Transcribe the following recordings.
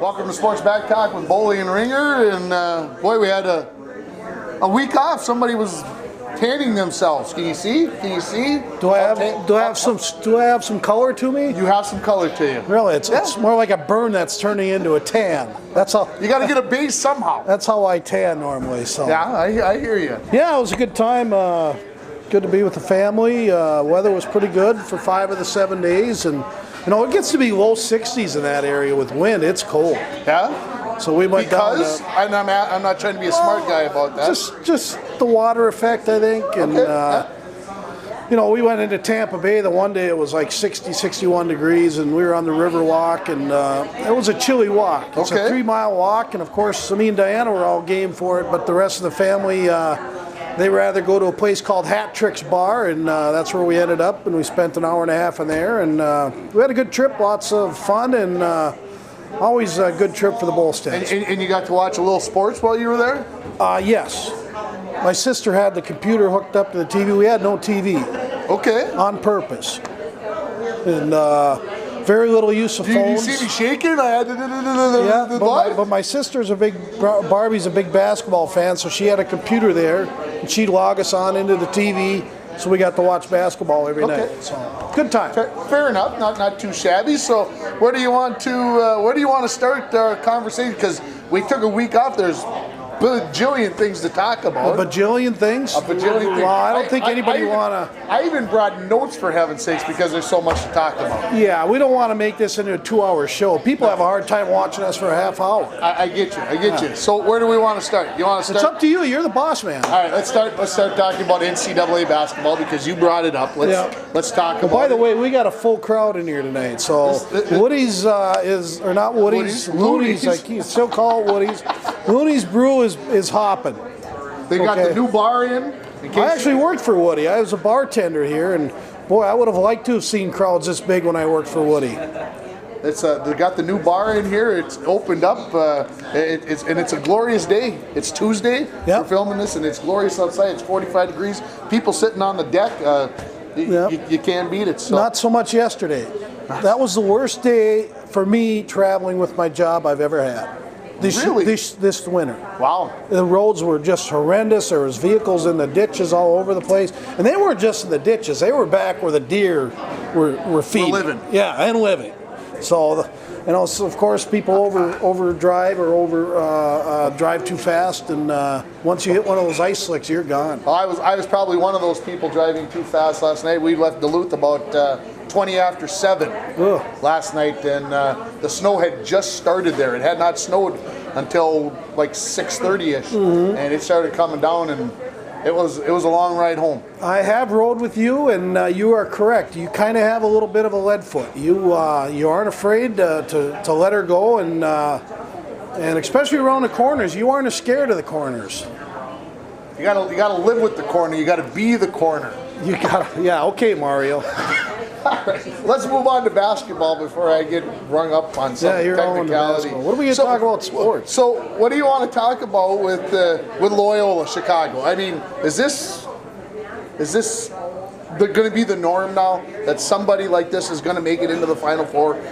Welcome to Sports Back Talk with Boly and Ringer, and boy, we had a week off. Somebody was tanning themselves. Can you see? Can you see? Do I have some color to me? You have some color to you. Really, it's more like a burn that's turning into a tan. That's how. You got to get a base somehow. That's how I tan normally. So yeah, I hear you. Yeah, it was a good time. Good to be with the family. Weather was pretty good for 5 of the 7 days, and you know it gets to be low 60s in that area with wind. It's cold. Yeah. So we went down. Because I'm not trying to be a smart guy about that. Just the water effect, I think, and you know we went into Tampa Bay. The one day it was like 60, 61 degrees, and we were on the river walk, and it was a chilly walk. It's a 3-mile walk, and of course me and Diana were all game for it, but the rest of the family. They rather go to a place called Hat Tricks Bar, and that's where we ended up, and we spent an hour and a half in there, and we had a good trip, lots of fun, and always a good trip for the Bullsteads. And you got to watch a little sports while you were there? Yes. My sister had the computer hooked up to the TV. We had no TV. Okay. On purpose. And very little use of phones. You see me shaking? I had but my sister's Barbie's a big basketball fan, so she had a computer there, and she'd log us on into the TV, so we got to watch basketball every night. So good time. Fair enough. Not too shabby. So where do you want to start our conversation? Because we took a week off. There's a bajillion things to talk about. A bajillion things? A bajillion things. Well, I don't think anybody want to... I even brought notes, for heaven's sakes, because there's so much to talk about. Yeah, we don't want to make this into a 2-hour show. People have a hard time watching us for a half hour. I get you. So where do we want to start? You want to start? It's up to you. You're the boss man. All right, let's start talking about NCAA basketball, because you brought it up. Let's talk about it. By the way, we got a full crowd in here tonight. So Woody's or not Woody's, Looney's. I can still call it Woody's. Looney's Brew is hopping. They got the new bar in. I actually worked for Woody. I was a bartender here, and boy, I would have liked to have seen crowds this big when I worked for Woody. They got the new bar in here. It's opened up. It's a glorious day. It's Tuesday. We're filming this, and it's glorious outside. It's 45 degrees. People sitting on the deck. You can't beat it. So. Not so much yesterday. That was the worst day for me traveling with my job I've ever had. This winter. Wow. The roads were just horrendous. There was vehicles in the ditches all over the place. And they weren't just in the ditches. They were back where the deer were feeding. Living. Yeah, and living. So, so of course, people overdrive or drive too fast. And once you hit one of those ice slicks, you're gone. I was probably one of those people driving too fast last night. We left Duluth about 20 after 7 last night, and the snow had just started there. It had not snowed until like 6:30ish, and it started coming down, and it was a long ride home. I have rode with you, and you are correct. You kind of have a little bit of a lead foot. You aren't afraid to let her go, and especially around the corners, you aren't scared of the corners. You gotta live with the corner. You gotta be the corner. Okay, Mario. All right, let's move on to basketball before I get rung up on some technicality. What are we going to talk about sports? So, what do you want to talk about with Loyola Chicago? I mean, is this going to be the norm now, that somebody like this is going to make it into the Final Four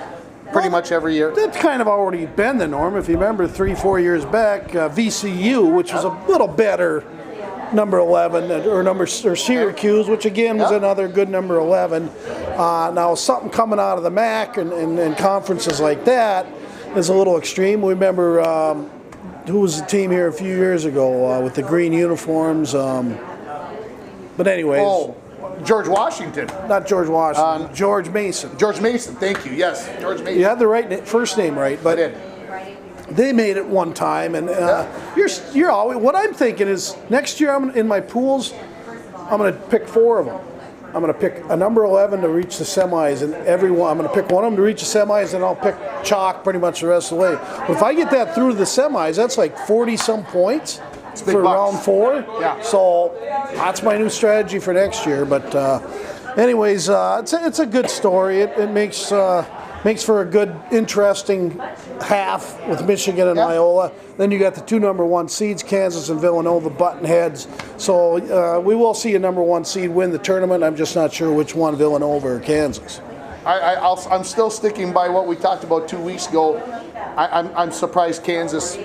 pretty much every year? That's kind of already been the norm. If you remember 3-4 years back, VCU, which was a little better number 11, or Syracuse, which again was another good number 11. Now something coming out of the MAC and conferences like that is a little extreme. We remember who was the team here a few years ago with the green uniforms. But anyways. George Washington. Not George Washington. George Mason. George Mason, thank you. Yes, George Mason. You had the first name right, but I did. They made it one time, and you're always. What I'm thinking is next year I'm in my pools. I'm going to pick 4 of them. I'm going to pick a number 11 to reach the semis, and everyone. I'm going to pick one of them to reach the semis, and I'll pick chalk pretty much the rest of the way. But if I get that through the semis, that's like 40-some points for round 4. Yeah. So that's my new strategy for next year. But anyways, it's a good story. It makes for a good, interesting half with Michigan and Loyola. Then you got the 2 number 1 seeds, Kansas and Villanova, button heads. So we will see a number 1 seed win the tournament. I'm just not sure which one, Villanova or Kansas. I'm still sticking by what we talked about 2 weeks ago. I'm surprised Kansas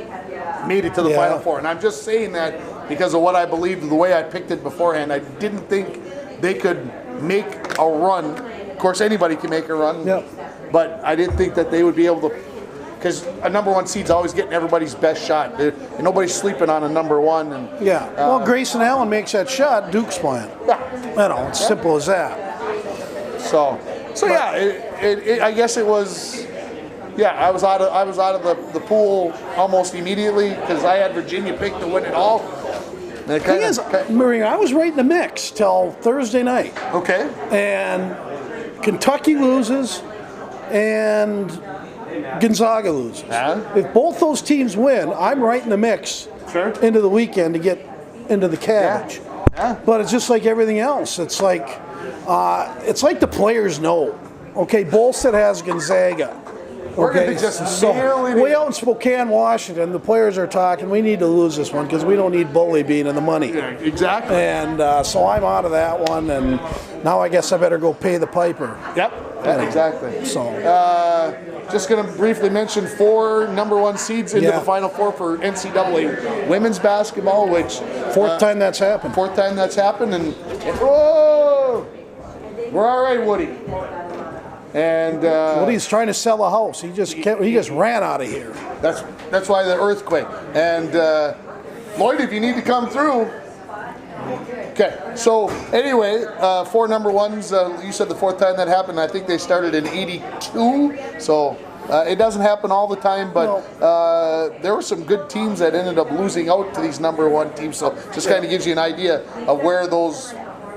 made it to the Final Four. And I'm just saying that because of what I believed, the way I picked it beforehand. I didn't think they could make a run. Of course, anybody can make a run. Yep. But I didn't think that they would be able to, because a number one seed's always getting everybody's best shot. And nobody's sleeping on a number one. And well, Grayson Allen makes that shot, Duke's playing. It's simple as that. So I guess it was. Yeah, I was out of the pool almost immediately because I had Virginia picked to win it all. The thing is, Marina, I was right in the mix till Thursday night. Okay. And Kentucky loses, and Gonzaga loses. If both those teams win, I'm right in the mix into the weekend to get into the cabbage. But it's just like everything else. It's like the players know. Okay, Bolstead has Gonzaga. We're going to just nail it. Way out in Spokane, Washington, the players are talking, we need to lose this one because we don't need Boly being in the money. Yeah, exactly. And so I'm out of that one, and now I guess I better go pay the piper. Yep, exactly. So, just going to briefly mention 4 number 1 seeds into the Final Four for NCAA women's basketball, which... Fourth time that's happened. And whoa! We're all right, Woody. And Woody's trying to sell a house. He just ran out of here. That's why the earthquake. And Lloyd, if you need to come through. Okay. So anyway, 4 number 1s. You said the 4th time that happened. I think they started in '82. So it doesn't happen all the time, but there were some good teams that ended up losing out to these number 1 teams. So just kind of gives you an idea of where those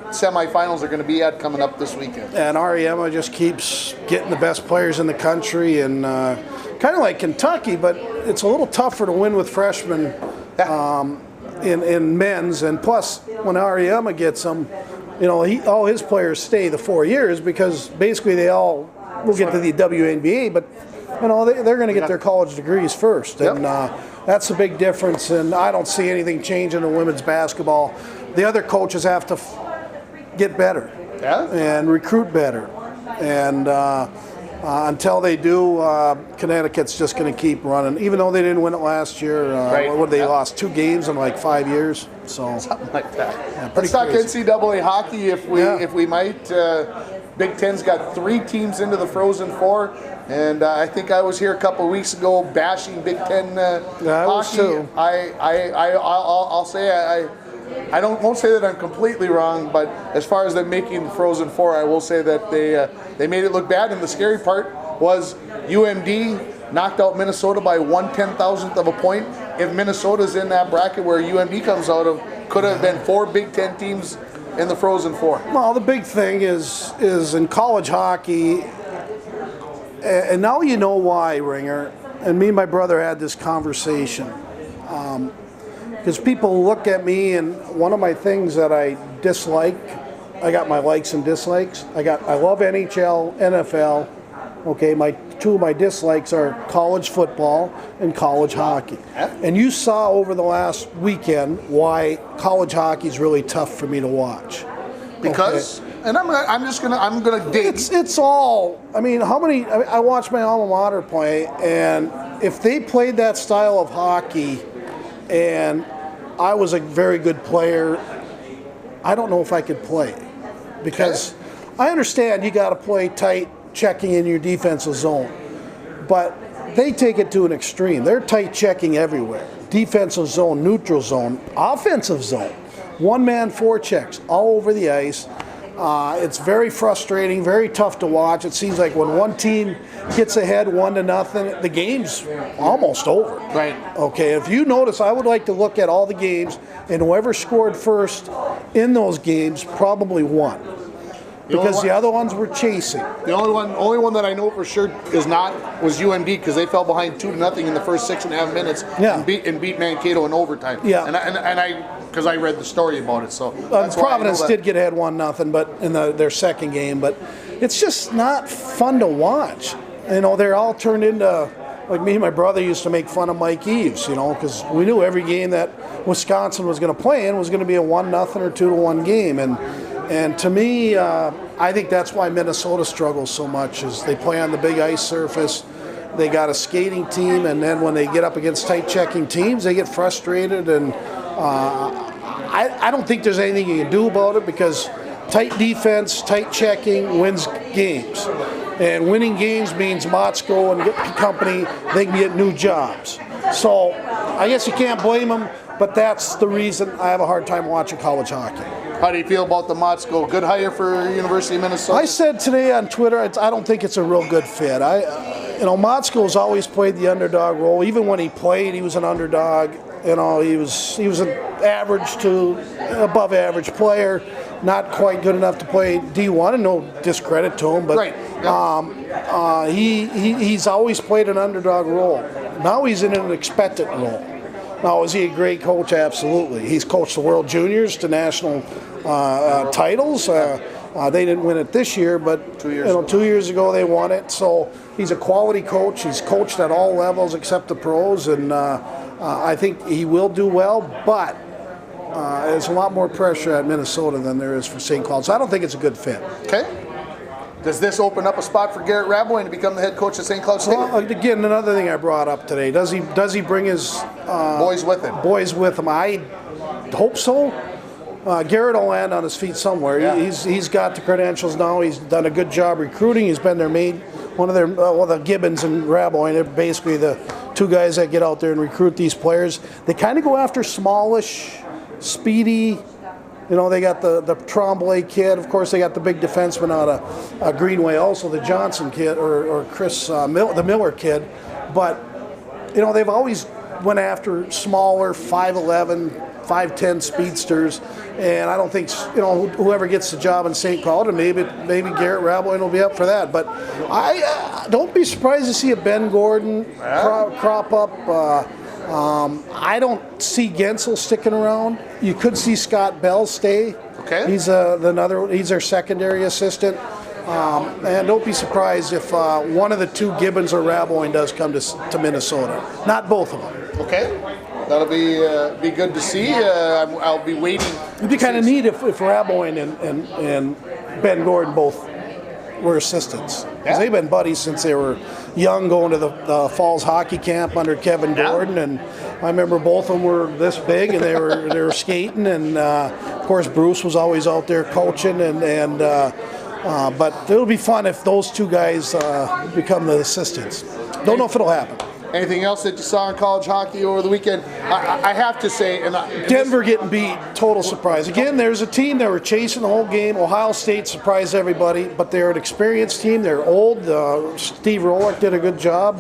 semifinals are going to be at coming up this weekend. And Ariema just keeps getting the best players in the country, and kind of like Kentucky, but it's a little tougher to win with freshmen in men's. And plus, when Ariema gets them, all his players stay the 4 years because basically they all will get to the WNBA, but they're going to get their college degrees first, and that's a big difference. And I don't see anything changing in women's basketball. The other coaches have to get better and recruit better, and until they do, Connecticut's just going to keep running, even though they didn't win it last year. They lost 2 games in like 5 years, so something like that. Let's talk NCAA hockey if we might. Big Ten's got 3 teams into the Frozen Four, and I think I was here a couple of weeks ago bashing Big Ten hockey. I was too. I'll say I won't say that I'm completely wrong, but as far as them making the Frozen Four, I will say that they made it look bad. And the scary part was UMD knocked out Minnesota by 1/10,000th of a point. If Minnesota's in that bracket where UMD comes out of, could have been 4 Big Ten teams in the Frozen Four. Well, the big thing is in college hockey, and now you know why, Ringer. And me and my brother had this conversation. Because people look at me, and one of my things that I dislike, I got my likes and dislikes. I love NHL, NFL. Okay, 2 of my dislikes are college football and college hockey. And you saw over the last weekend why college hockey is really tough for me to watch. Because, and I'm gonna dig. It's all. I mean, I watched my alma mater play, and if they played that style of hockey, and I was a very good player, I don't know if I could play. Because I understand you got to play tight, checking in your defensive zone. But they take it to an extreme. They're tight checking everywhere. Defensive zone, neutral zone, offensive zone. 1-man forechecks all over the ice. It's very frustrating, very tough to watch. It seems like when one team gets ahead 1-0, the game's almost over. Right. Okay, if you notice, I would like to look at all the games, and whoever scored first in those games probably won. Because the other ones were chasing. The only one that I know for sure was UMD, because they fell behind 2-0 in the first 6.5 minutes and beat Mankato in overtime. Yeah. Because I read the story about it, so that's Providence did get ahead 1-0, but in their second game. But it's just not fun to watch. They're all turned into, like me and my brother used to make fun of Mike Eves, because we knew every game that Wisconsin was going to play in was going to be a 1-0 or 2-1 game, and to me, I think that's why Minnesota struggles so much, is they play on the big ice surface, they got a skating team, and then when they get up against tight checking teams, they get frustrated. And I don't think there's anything you can do about it, because tight defense, tight checking wins games. And winning games means Motzko and company, they can get new jobs. So I guess you can't blame them, but that's the reason I have a hard time watching college hockey. How do you feel about the Motzko? Good hire for University of Minnesota? I said today on Twitter, I don't think it's a real good fit. Motzko's always played the underdog role. Even when he played, he was an underdog. He was an average to above average player, not quite good enough to play D1, and no discredit to him, but right. Yep. He's always played an underdog role. Now he's in an expectant role. Now, is he a great coach? Absolutely. He's coached the World Juniors to national titles. They didn't win it this year, but 2 years ago they won it. So he's a quality coach. He's coached at all levels except the pros, and I think he will do well. But there's a lot more pressure at Minnesota than there is for St. Cloud. So I don't think it's a good fit. Okay. Does this open up a spot for Garrett Raboin to become the head coach of St. Cloud State? Well, again, another thing I brought up today. Does he bring his boys with him? Boys with him. I hope so. Garrett will land on his feet somewhere. Yeah. He's got the credentials now. He's done a good job recruiting. He's been their main, one of their, the Gibbons and Raboin. They're basically the two guys that get out there and recruit these players. They kind of go after smallish, speedy. They got the Tremblay kid. Of course, they got the big defenseman out of Greenway, also the Johnson kid, or Chris, the Miller kid. But, they've always went after smaller 5'11", 5'10" speedsters. And I don't think, whoever gets the job in St. Cloud, and maybe Garrett Raboin will be up for that. But I don't be surprised to see a Ben Gordon crop up. I don't see Gensel sticking around. You could see Scott Bell stay. Okay. He's their secondary assistant. And don't be surprised if one of the two, Gibbons or Raboin, does come to Minnesota. Not both of them. Okay. That'll be good to see. I'll be waiting. It'd be kind of neat if Raboin and Ben Gordon both were assistants. Because they've been buddies since they were young, going to the Falls hockey camp under Kevin Gordon, and I remember both of them were this big, and they were skating, and of course Bruce was always out there coaching, but it'll be fun if those two guys become the assistants. Don't know if it'll happen. Anything else that you saw in college hockey over the weekend? I have to say, Denver getting beat, total surprise. Again, there's a team that were chasing the whole game. Ohio State surprised everybody, but they're an experienced team. They're old. Steve Rolick did a good job,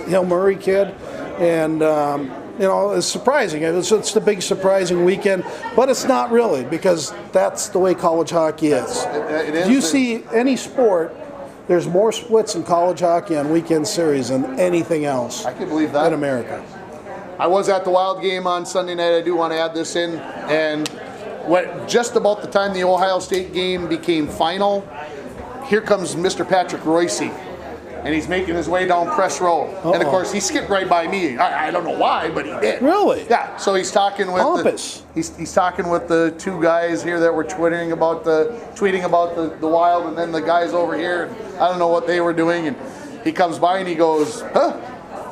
Hill Murray kid, and it's surprising. It's the big surprising weekend, but it's not really, because that's the way college hockey is. It is. If you see any sport, there's more splits in college hockey on weekend series than anything else. I can believe that. In America. I was at the Wild game on Sunday night. I do want to add this in. And just about the time the Ohio State game became final, here comes Mr. Patrick Royce. And he's making his way down press row. Uh-oh. And of course, he skipped right by me. I don't know why, but he did. Really? Yeah. So he's talking with he's talking with the two guys here that were tweeting about the Wild, and then the guys over here. I don't know what they were doing, and he comes by and he goes,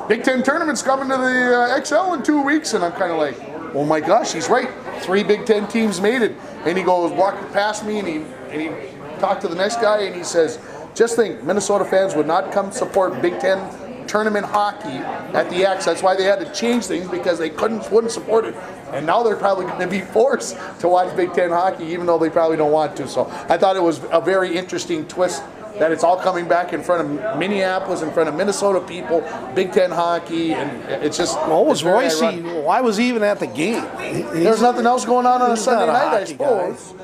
Big Ten tournament's coming to the XL in 2 weeks, and I'm kind of like, oh my gosh, he's right. 3 Big Ten teams made it, and he goes walking past me, and he talked to the next guy, and he says, just think, Minnesota fans would not come support Big Ten tournament hockey at the X. That's why they had to change things, because they wouldn't support it. And now they're probably going to be forced to watch Big Ten hockey, even though they probably don't want to. So I thought it was a very interesting twist that it's all coming back in front of Minneapolis, in front of Minnesota people, Big Ten hockey, and it's just... What was Royce? Why was he even at the game? There's nothing else going on a Sunday night, I suppose.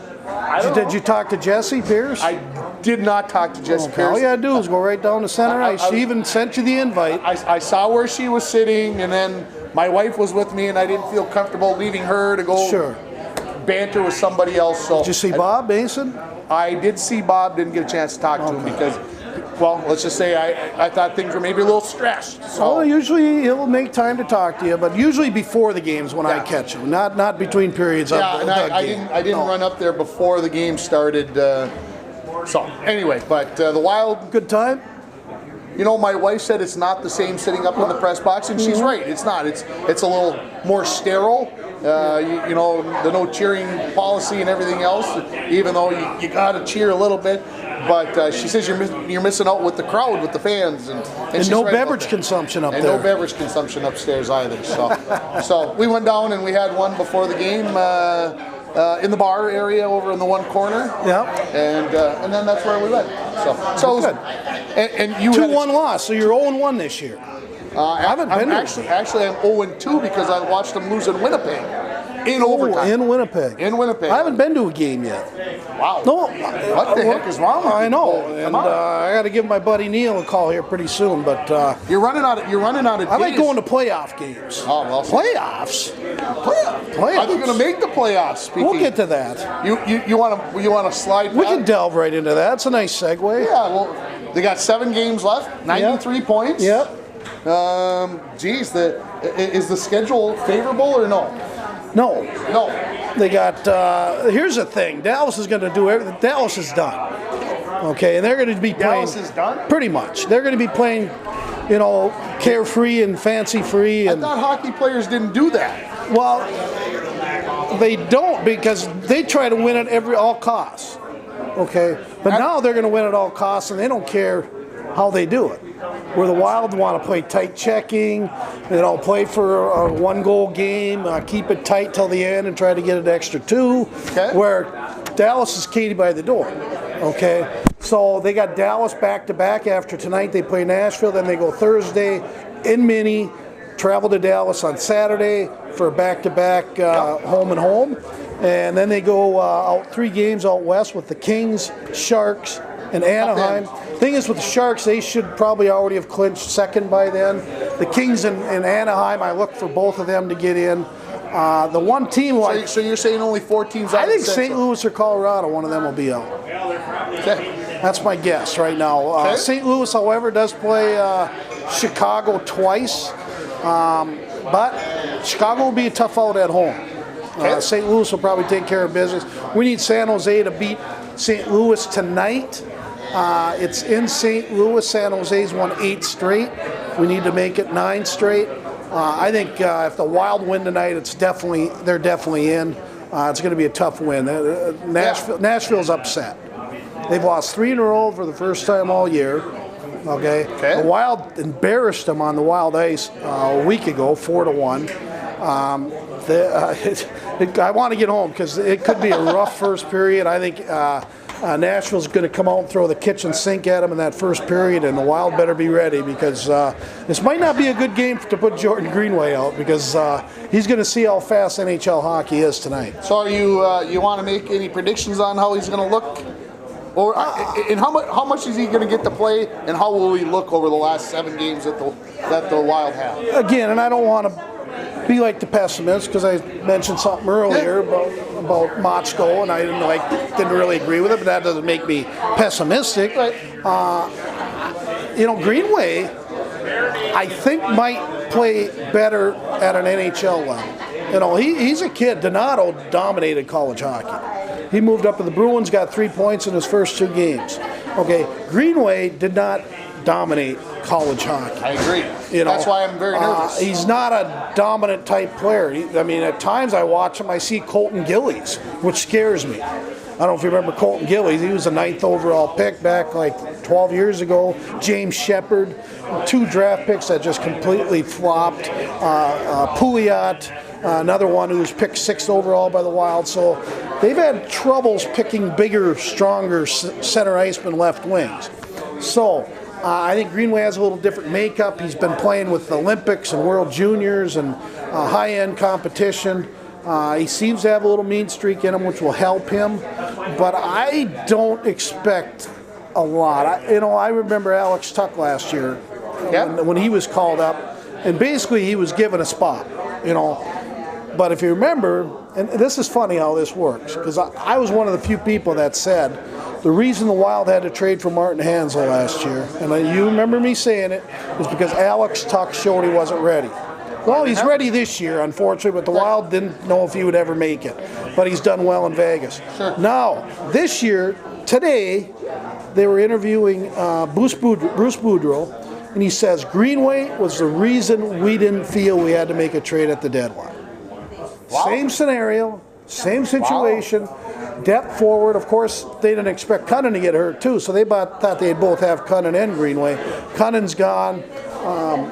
Did you talk to Jesse Pierce? I did not talk to Jesse Pierce. All you gotta do is go right down to center ice. She even sent you the invite. I saw where she was sitting, and then my wife was with me, and I didn't feel comfortable leaving her to go banter with somebody else. So did you see Bob Mason? I did see Bob. Didn't get a chance to talk to him because, well, let's just say I thought things were maybe a little stressed. So. Well, usually he'll make time to talk to you, but usually before the games when I catch him, not between periods. Yeah, and I didn't run up there before the game started. So anyway, but the Wild. Good time. you know, my wife said it's not the same sitting up in the press box, and she's right. It's not. It's a little more sterile. You know, the no cheering policy and everything else. Even though you got to cheer a little bit, but she says you're missing out with the crowd, with the fans, and no beverage consumption up there. And no beverage consumption upstairs either. So we went down and we had one before the game. In the bar area over in the one corner. Yeah. And then that's where we went. So it was, and you 2-1 loss, so you're 0-1 this year. I haven't been actually I'm 0-2 because I watched them lose in Winnipeg in overtime. In Winnipeg. In Winnipeg. I haven't been to a game yet. Wow. No. What the heck is wrong with you? I know. And I got to give my buddy Neil a call here pretty soon. But you're running out of. I like going to playoff games. Oh well. Playoffs. Playoffs. Are you going to make the playoffs? We'll get to that. You want to slide? We can delve right into that. It's a nice segue. Yeah. Well, they got 7 games left. 93 points. Yep. Geez, is the schedule favorable or no? No. They got. Here's the thing. Dallas is going to do everything. Dallas is done. Okay, and they're going to be playing. Dallas is done. Pretty much. They're going to be playing, you know, carefree and fancy free. And I thought hockey players didn't do that. Well, they don't because they try to win at all costs. Okay, but now they're going to win at all costs, and they don't care how they do it. Where the Wild want to play tight checking, play for a 1-goal game, keep it tight till the end and try to get an extra 2. Okay. Where Dallas is Katie by the door. Okay, so they got Dallas back-to-back. After tonight they play Nashville, then they go Thursday in Minnie, travel to Dallas on Saturday for a back-to-back home and home. And then they go out 3 games out west with the Kings, Sharks, and Anaheim. Thing is, with the Sharks, they should probably already have clinched second by then. The Kings and Anaheim, I look for both of them to get in. The one team, so you're saying only 4 teams out? I think St. Louis or Colorado, one of them will be out. Okay. That's my guess right now. Okay. St. Louis, however, does play Chicago twice, but Chicago will be a tough out at home. Okay. St. Louis will probably take care of business. We need San Jose to beat St. Louis tonight. It's in St. Louis. San Jose's won 8 straight. We need to make it 9 straight. I think if the Wild win tonight, they're definitely in. It's going to be a tough win. Nashville's upset. They've lost 3 in a row for the first time all year. Okay. The Wild embarrassed them on the Wild ice a week ago, 4-1. I want to get home because it could be a rough first period. I think Nashville's going to come out and throw the kitchen sink at them in that first period, and the Wild better be ready because this might not be a good game to put Jordan Greenway out because he's going to see how fast NHL hockey is tonight. So are you want to make any predictions on how he's going to look? Or and how much is he going to get to play, and how will he look over the last 7 games that the Wild have? Again, and I don't want to be like the pessimist because I mentioned something earlier about Mochko, and I didn't really agree with it, but that doesn't make me pessimistic. Right. Greenway, I think might play better at an NHL level. He's a kid. Donato dominated college hockey. He moved up to the Bruins, got 3 points in his first 2 games. Okay, Greenway did not dominate college hockey. I agree. That's why I'm very nervous. He's not a dominant type player. At times I watch him, I see Colton Gillies, which scares me. I don't know if you remember Colton Gillies. He was a 9th overall pick back like 12 years ago. James Shepard, 2 draft picks that just completely flopped. Pouliot, another one who was picked 6th overall by the Wild. So they've had troubles picking bigger, stronger center iceman left wings. So I think Greenway has a little different makeup. He's been playing with the Olympics and World Juniors and high-end competition. He seems to have a little mean streak in him, which will help him. But I don't expect a lot. I remember Alex Tuck last year when he was called up, and basically he was given a spot. But if you remember, and this is funny how this works, because I was one of the few people that said the reason the Wild had to trade for Martin Hansel last year, and you remember me saying it, was because Alex Tuck showed he wasn't ready. Well, he's ready this year, unfortunately, but the Wild didn't know if he would ever make it. But he's done well in Vegas. Sure. Now, this year, today, they were interviewing Bruce Boudreau, and he says Greenway was the reason we didn't feel we had to make a trade at the deadline. Wow. Same scenario, same situation. Wow. Depth forward. Of course, they didn't expect Cunnin to get hurt too, so they thought they'd both have Cunnin and Greenway. Cunnin's gone,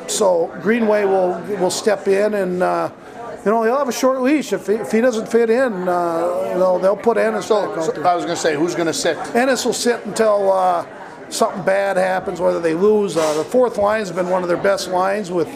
so Greenway will step in, and he'll have a short leash if he doesn't fit in. They'll put Ennis. So I was going to say, who's going to sit? Ennis will sit until something bad happens, whether they lose. The fourth line's been one of their best lines with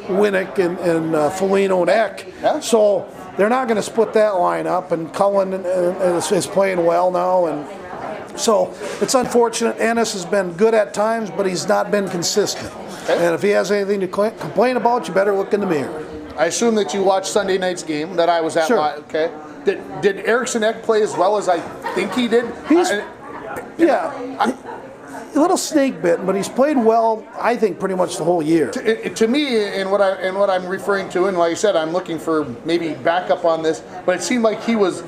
Winnick and Foligno and Eck. Yeah. So they're not going to split that line up, and Cullen is playing well now, and so it's unfortunate. Ennis has been good at times, but he's not been consistent. Okay. And if he has anything to complain about, you better look in the mirror. I assume that you watched Sunday night's game that I was at. Sure. Okay. Did Eriksson Ek play as well as I think he did? A little snake bitten, but he's played well, I think, pretty much the whole year. To me, and what I'm referring to, and like I said, I'm looking for maybe backup on this, but it seemed like he was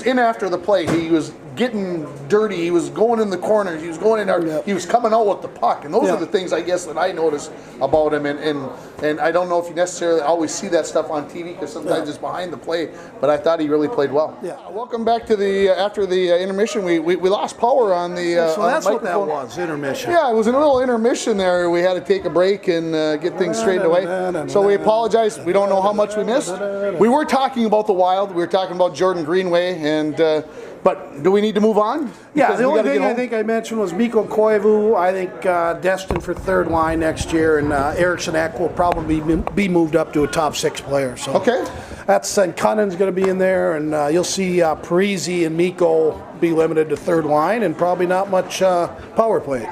in after the play. He was getting dirty. He was going in the corners. He was going in there. Yep. He was coming out with the puck, and those are the things I guess that I noticed about him. And I don't know if you necessarily always see that stuff on TV because sometimes it's behind the play. But I thought he really played well. Yeah. Welcome back to the after the intermission. We lost power on the. So that's on the what that was, intermission. Yeah, it was a little intermission there. We had to take a break and get things straightened away. So we apologize. We don't know how much we missed. We were talking about the Wild. We were talking about Jordan Greenway and. But do we need to move on? Yeah, the only thing I think I mentioned was Mikko Koivu, I think destined for third line next year, and Eriksson Ek will probably be moved up to a top 6 player. So okay. And Cunning's going to be in there, and you'll see Parisi and Mikko be limited to third line, and probably not much power play.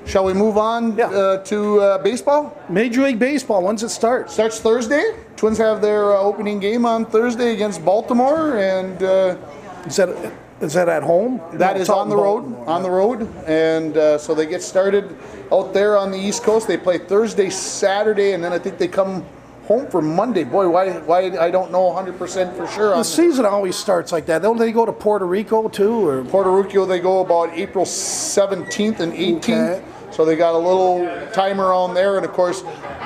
Shall we move on to baseball? Major League Baseball, when's it start? Starts Thursday. Twins have their opening game on Thursday against Baltimore, and Is that at home? That is on the road. On the road, and so they get started out there on the East Coast. They play Thursday, Saturday, and then I think they come home for Monday. Boy, why I don't know 100% for sure. The season always starts like that. Don't they go to Puerto Rico too? Or Puerto Rico, they go about April 17th and 18th. Okay. So they got a little time around there, and of course,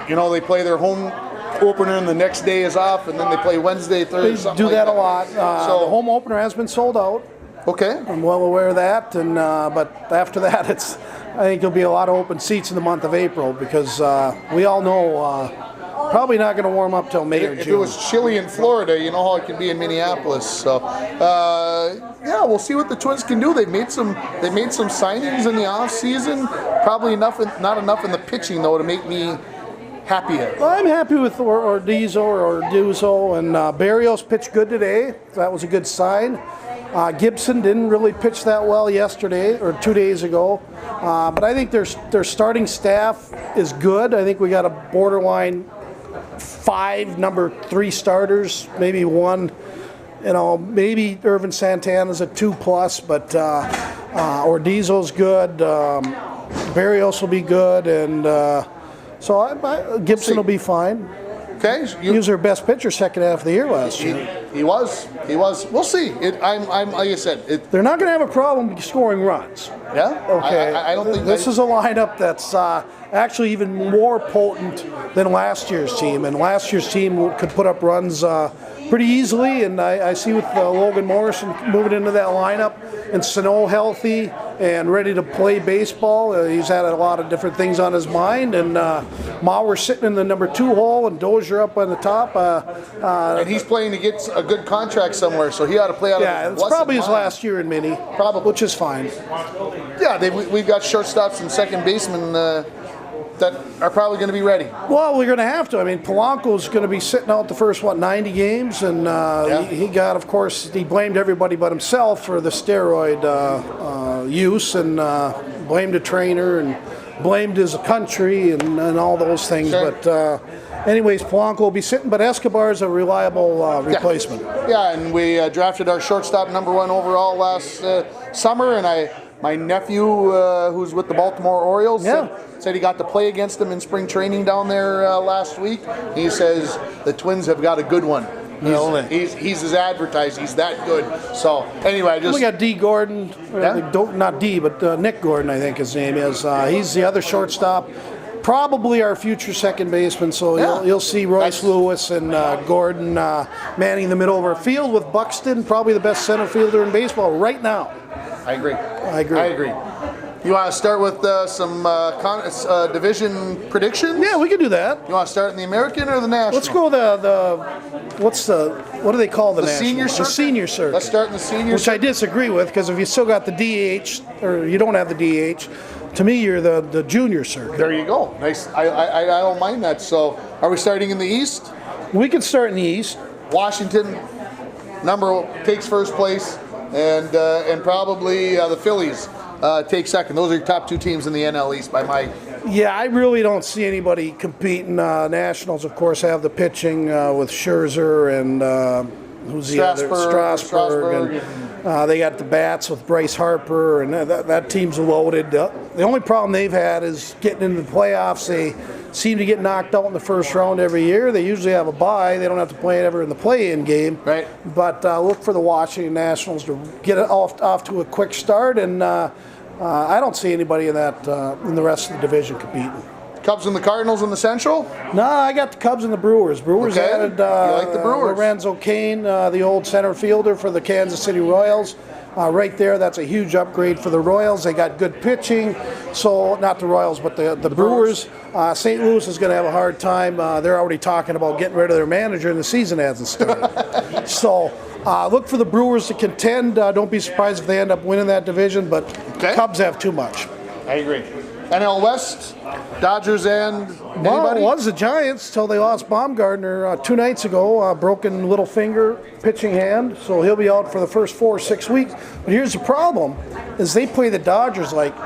they play their home opener and the next day is off, and then they play Wednesday, Thursday. They do that a lot. So the home opener has been sold out. Okay. I'm well aware of that, and but after that, I think there'll be a lot of open seats in the month of April because we all know probably not going to warm up till May or June. If it was chilly in Florida, you know how it can be in Minneapolis. So we'll see what the Twins can do. They made some signings in the off season. Probably not enough in the pitching though to make me happy. Well, I'm happy with Orduzo, and Barrios pitched good today. That was a good sign. Gibson didn't really pitch that well yesterday or 2 days ago, but I think their starting staff is good. I think we got a borderline 5 number 3 starters, maybe 1. Maybe Irvin Santana's a 2+, but Orduzo's good. Barrios will be good, and so Gibson will be fine. Okay. He was their best pitcher second half of the year last year. He was. We'll see. I'm like I said. They're not going to have a problem scoring runs. Yeah. Okay. I don't think this is a lineup that's actually even more potent than last year's team, and last year's team could put up runs pretty easily. And I see with Logan Morrison moving into that lineup, and Sano healthy and ready to play baseball. He's had a lot of different things on his mind, and Mauer sitting in the number 2 hole, and Dozier up on the top. And he's playing to get a good contract somewhere, so he ought to play out of his it's probably his last year in Mini, which is fine. Yeah, we've got shortstops and second basemen that are probably going to be ready. Well, we're going to have to. I mean, Polanco's going to be sitting out the first 90 games, and he got, of course, he blamed everybody but himself for the steroid use, and blamed the trainer and blamed his country and all those things. Sure. But anyways, Polanco will be sitting, but Escobar's a reliable replacement. Yeah, and we drafted our shortstop number 1 overall last summer, and my nephew, who's with the Baltimore Orioles, said he got to play against them in spring training down there last week. He says the Twins have got a good one. He's as advertised. He's that good. So anyway, we got D. Gordon, not D, but Nick Gordon, I think his name is. He's the other shortstop. probably our future second baseman. So you'll see Royce Lewis and Gordon manning the middle of our field with Buxton, probably the best center fielder in baseball right now. I agree. I agree. You want to start with some division predictions? Yeah, we can do that. You want to start in the American or the National? Let's go what do they call the National? Senior circuit? The senior circuit. Let's start in the senior Which I disagree with, because if you still got the DH, or you don't have the DH, to me you're the junior circuit. There you go. Nice. I don't mind that. So are we starting in the East? We can start in the East. Washington takes first place, and probably the Phillies take second. Those are your top two teams in the NL East by my... Yeah, I really don't see anybody competing. Nationals, of course, have the pitching with Scherzer and who's the other? Strasburg. And they got the bats with Bryce Harper, and that team's loaded. The only problem they've had is getting into the playoffs. They seem to get knocked out in the first round every year. They usually have a bye. They don't have to play it ever in the play-in game. Right. But look for the Washington Nationals to get it off to a quick start, and I don't see anybody in the rest of the division competing. Cubs and the Cardinals in the Central? No, I got the Cubs and the Brewers. Brewers added you like the Brewers. Lorenzo Cain, the old center fielder for the Kansas City Royals. Right there, that's a huge upgrade for the Royals. They got good pitching. So, not the Royals, but the Brewers. St. Louis is going to have a hard time. They're already talking about getting rid of their manager, and the season hasn't started. So, look for the Brewers to contend. Don't be surprised if they end up winning that division, but Cubs have too much. I agree. NL West, Dodgers and anybody? Well, it was the Giants till they lost Baumgartner 2 nights ago. Broken little finger, pitching hand, so he'll be out for the first 4 or 6 weeks. But here's the problem, is they play the Dodgers like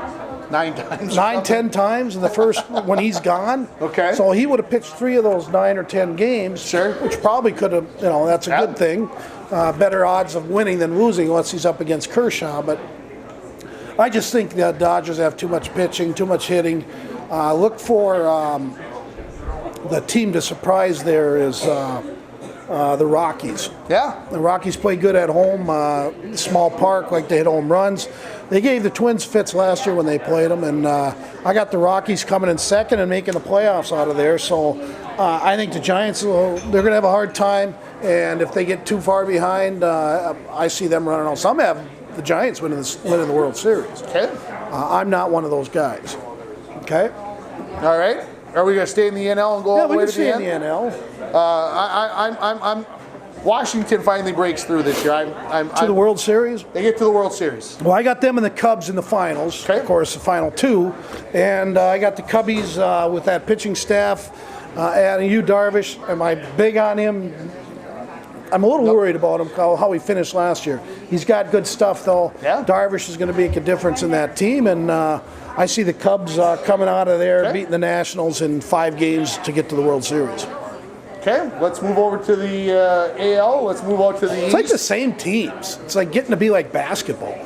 9 times. 10 times in the first when he's gone. Okay. So he would have pitched 3 of those 9 or 10 games. Sure. Which probably could have, that's a good thing. Better odds of winning than losing unless he's up against Kershaw. But I just think the Dodgers have too much pitching, too much hitting. Look for the team to surprise there is the Rockies. Yeah. The Rockies play good at home, small park, like they hit home runs. They gave the Twins fits last year when they played them, and I got the Rockies coming in second and making the playoffs out of there. So I think the Giants, they're going to have a hard time, and if they get too far behind, I see them running out. Some have the Giants winning the World Series. Okay. I'm not one of those guys. Okay. All right. Are we going to stay in the NL and go all the way to the end? Yeah, we can stay in the NL. I'm Washington finally breaks through this year. To the World Series? They get to the World Series. Well, I got them and the Cubs in the finals. Okay. Of course, the final 2. And I got the Cubbies with that pitching staff. Adding Yu Darvish. Am I big on him? I'm a little worried about him, how he finished last year. He's got good stuff, though. Yeah. Darvish is going to make a difference in that team, and I see the Cubs coming out of there, beating the Nationals in 5 games to get to the World Series. Okay, let's move over to the AL. Let's move out to the East. It's like the same teams. It's like getting to be like basketball.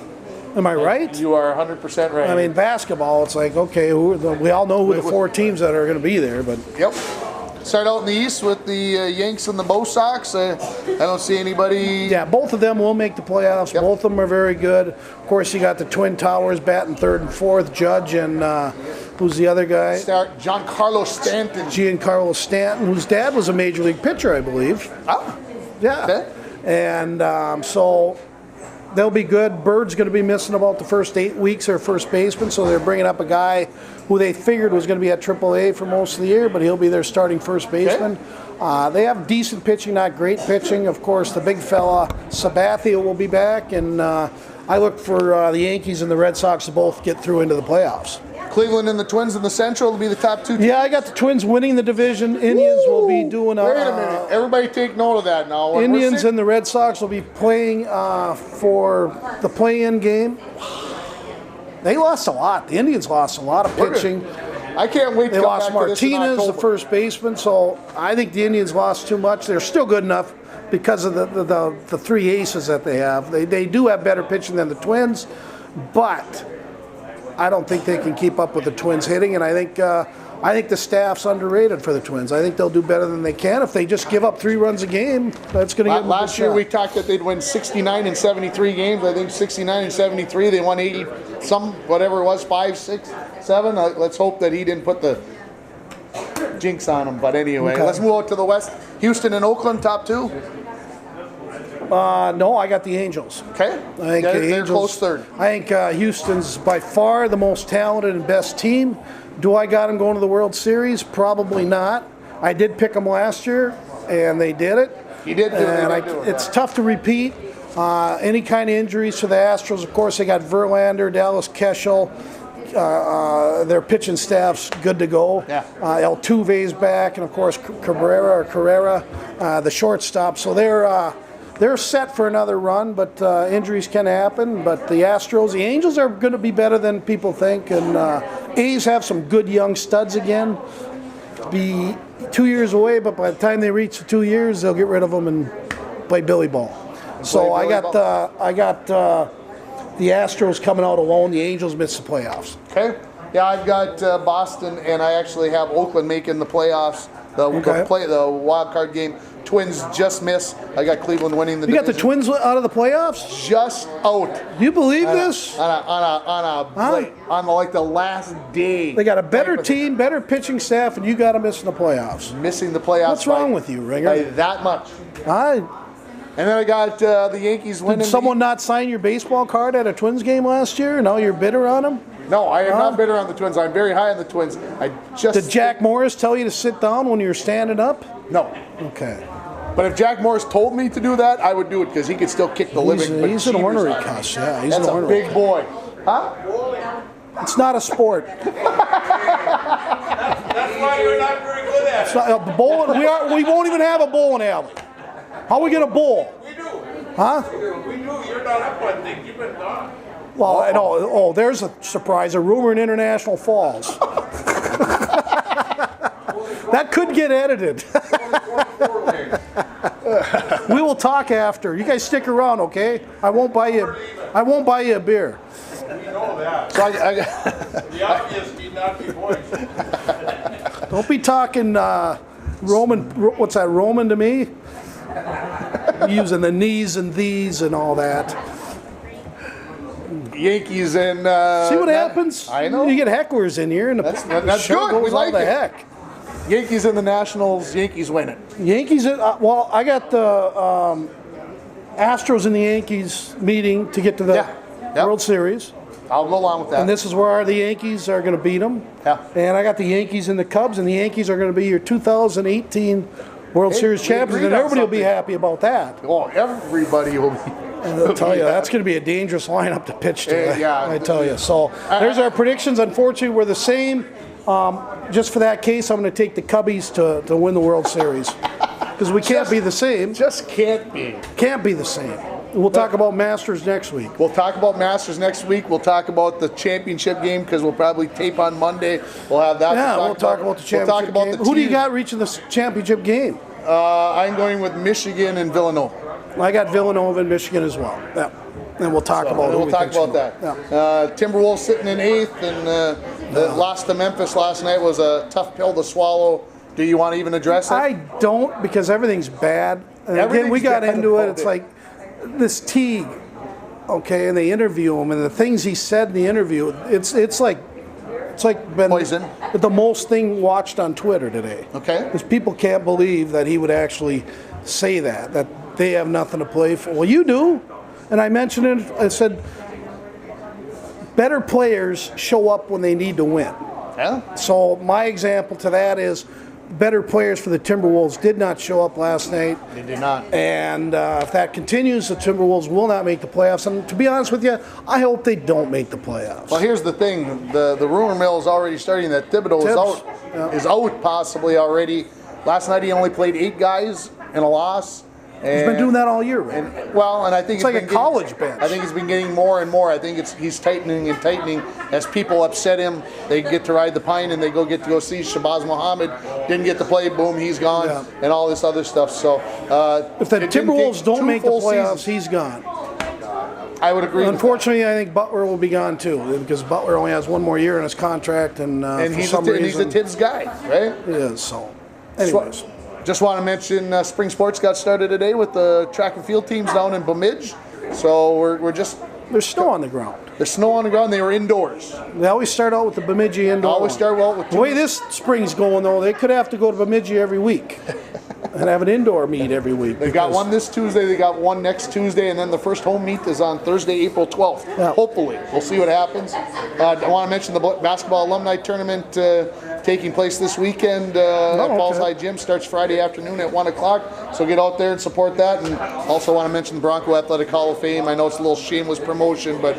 Am I right? You are 100% right. I mean, basketball, it's like, okay, we all know who the 4 teams that are going to be there, but... Yep. Start out in the East with the Yanks and the Bo Sox. I don't see anybody. Yeah, both of them will make the playoffs. Yep. Both of them are very good. Of course, you got the Twin Towers batting 3rd and 4th. Judge and who's the other guy? Giancarlo Stanton. Giancarlo Stanton, whose dad was a major league pitcher, I believe. Oh. Yeah. Okay. And so they'll be good. Bird's going to be missing about the first 8 weeks, their first baseman, so they're bringing up a guy who they figured was going to be at AAA for most of the year, but he'll be their starting first baseman. Okay. They have decent pitching, not great pitching. Of course, the big fella, Sabathia, will be back, and I look for the Yankees and the Red Sox to both get through into the playoffs. Cleveland and the Twins in the Central will be the top 2 teams. Yeah, I got the Twins winning the division. Indians will be doing Wait a minute. Everybody take note of that now. Indians and the Red Sox will be playing for the play-in game. They lost a lot. The Indians lost a lot of pitching. I can't wait to They come lost back to this in Martinez, the October. first baseman, so I think the Indians lost too much. They're still good enough because of the 3 aces that they have. They do have better pitching than the Twins, but I don't think they can keep up with the Twins hitting, and I think the staff's underrated for the Twins. I think they'll do better than they can. If they just give up 3 runs a game, that's going to give them a good Last year shot. we talked that they'd win 69 and 73 games. I think 69 and 73. They won 80, whatever it was, 5, 6, 7. Let's hope that he didn't put the jinx on them, but anyway, Okay. let's move out to the West. Houston and Oakland, top 2. No, I got the Angels. Okay. I think They're close third. I think Houston's by far the most talented and best team. Do I got them going to the World Series? Probably not. I did pick them last year, and they did it. You did do it. And it's tough to repeat. Any kind of injuries to the Astros, of course, they got Verlander, Dallas Keuchel. Their pitching staff's good to go. Yeah. Altuve's back, and of course Carrera, the shortstop. So they're set for another run, but injuries can happen. But the Astros, the Angels are going to be better than people think, and A's have some good young studs again. Be 2 years away, but by the time they reach the 2 years, they'll get rid of them and play Billy Ball. So I got the Astros coming out alone. The Angels miss the playoffs. Okay. Yeah, I've got Boston, and I actually have Oakland making the playoffs. The wild card game. Twins just miss. I got Cleveland winning the division. You got the Twins out of the playoffs? Just out. You believe this? On like the last day. They got a better team, better pitching staff, and you got them missing the playoffs. Missing the playoffs. What's wrong with you, Ringer? By that much. And then I got the Yankees winning. Did someone not sign your baseball card at a Twins game last year? Now you're bitter on them? No, I am not bitter on the Twins. I'm very high on the Twins. Did Jack Morris tell you to sit down when you were standing up? No. Okay. But if Jack Morris told me to do that, I would do it because he could still kick the living. He's an ornery cuss. Yeah, he's That's an ornery. That's a big boy. Huh? It's not a sport. That's why you're not very good at it. It's not, bowling. We won't even have a bowling alley. How are we gonna bowl? We do. Huh? We do. You're not up on things. You've been gone. Well, I know. Oh, there's a surprise. A rumor in International Falls. That could get edited. We will talk after. You guys stick around, okay? I won't buy you a beer. We know that. So The obvious need not be voiced. Don't be talking Roman. What's that? Roman to me? Using the knees and these and all that. Yankees and See what happens? I know. You get hecklers in here, and That's show good. We goes all like the it. heck. Yankees and the Nationals. Yankees win it. Yankees. Well, I got the Astros and the Yankees meeting to get to the World Series. I'll go along with that. And this is where the Yankees are going to beat them. Yeah. And I got the Yankees and the Cubs, and the Yankees are going to be your 2018 World Series we champions, agreed and on everybody will be something. happy about that. Oh, everybody will be. And I'll tell you, that's going to be a dangerous lineup to pitch to. Yeah. I tell you. So there's our predictions. Unfortunately, we're the same. Just for that case, I'm going to take the Cubbies to win the World Series because we can't be the same. Just can't be. Can't be the same. We'll talk about Masters next week. We'll talk about Masters next week. We'll talk about the championship game because we'll probably tape on Monday. We'll have that. Yeah, we'll talk about the championship We'll talk about game. the Who do you team. got reaching the championship game? I'm going with Michigan and Villanova. I got Villanova and Michigan as well. Yeah. And we'll talk about who We'll we talk think's about gonna- that. Yeah. Timberwolves sitting in 8th, and the loss to Memphis last night was a tough pill to swallow. Do you want to even address it? I don't, because everything's bad. And again, we Everything's got bad into it. about It's it. like this Teague, okay, and they interview him, and the things he said in the interview, it's like been Poison. the most thing watched on Twitter today. Okay. Because people can't believe that he would actually say that they have nothing to play for. Well, you do. And I mentioned it, I said, better players show up when they need to win. Yeah. So my example to that is better players for the Timberwolves did not show up last night. They did not. And if that continues, the Timberwolves will not make the playoffs. And to be honest with you, I hope they don't make the playoffs. Well, here's the thing: the rumor mill is already starting that Thibodeau is out possibly already. Last night he only played 8 guys in a loss. He's been doing that all year, right? And I think It's like a college bench. I think it's been getting more and more. I think he's tightening and tightening as people upset him. They get to ride the pine and they get to go see Shabazz Muhammad. Didn't get to play. Boom, he's gone, and all this other stuff. So if the it didn't Timberwolves take don't 2 make the full playoffs, seasons. he's gone. I would agree. Unfortunately, I think Butler will be gone too, because Butler only has 1 more year in his contract, and and for he's some reason he's a Tibbs guy, right? he is. So, anyways. Just want to mention spring sports got started today with the track and field teams down in Bemidji. So we're just There's snow on the ground. There's snow on the ground. They were indoors. They always start out with the Bemidji indoor. Always start well with The way this spring's going, though, they could have to go to Bemidji every week and have an indoor meet every week. They got one this Tuesday, they got one next Tuesday, and then the first home meet is on Thursday, April 12th. Yeah. Hopefully. We'll see what happens. I want to mention the basketball alumni tournament taking place this weekend at Falls High Gym. Starts Friday afternoon at 1 o'clock, so get out there and support that. And also want to mention the Bronco Athletic Hall of Fame. I know it's a little shameless promotion, but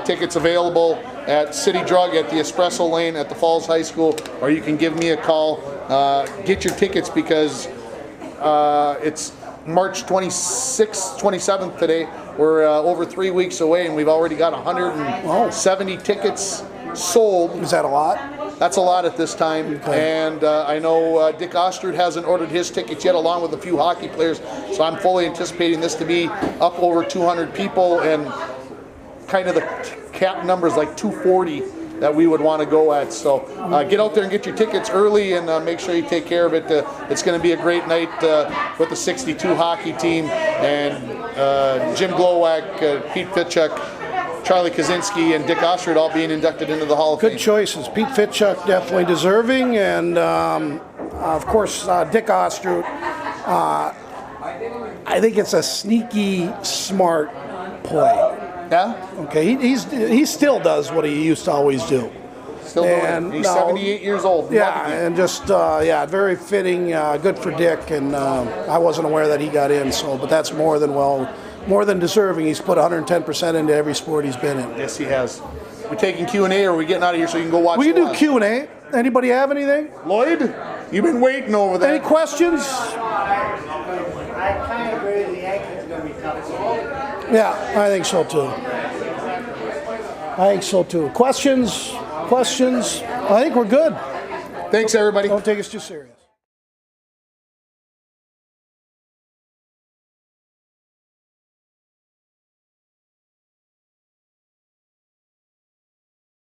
tickets available at City Drug at the Espresso Lane at the Falls High School, or you can give me a call. Get your tickets because it's March 26th, 27th today. We're over 3 weeks away, and we've already got 170 tickets sold. Is that a lot? That's a lot at this time. Okay. And I know Dick Ostrud hasn't ordered his tickets yet, along with a few hockey players. So I'm fully anticipating this to be up over 200 people, and kind of the cap number is like 240 that we would want to go at. So get out there and get your tickets early, and make sure you take care of it. It's going to be a great night with the 62 hockey team, and Jim Glowak, Pete Fitchuk, Charlie Kaczynski, and Dick Ostrud all being inducted into the Hall of Fame. Good choices. Pete Fitchuk definitely deserving, and of course Dick Ostrud. I think it's a sneaky, smart play. Yeah? Okay, he still does what he used to always do. Still doing it. He's 78 years old. Yeah, and just very fitting. Good for Dick, and I wasn't aware that he got in. So, but that's more than deserving. He's put 110% into every sport he's been in. Yes, he has. We're taking Q&A, or are we getting out of here so you can go watch? We can do Q&A. Anybody have anything? Lloyd, you've been waiting over there. Any questions? I kind of agree the Yankees are going to be tough. Yeah, I think so too. Questions? I think we're good. Thanks, everybody. Don't take us too serious.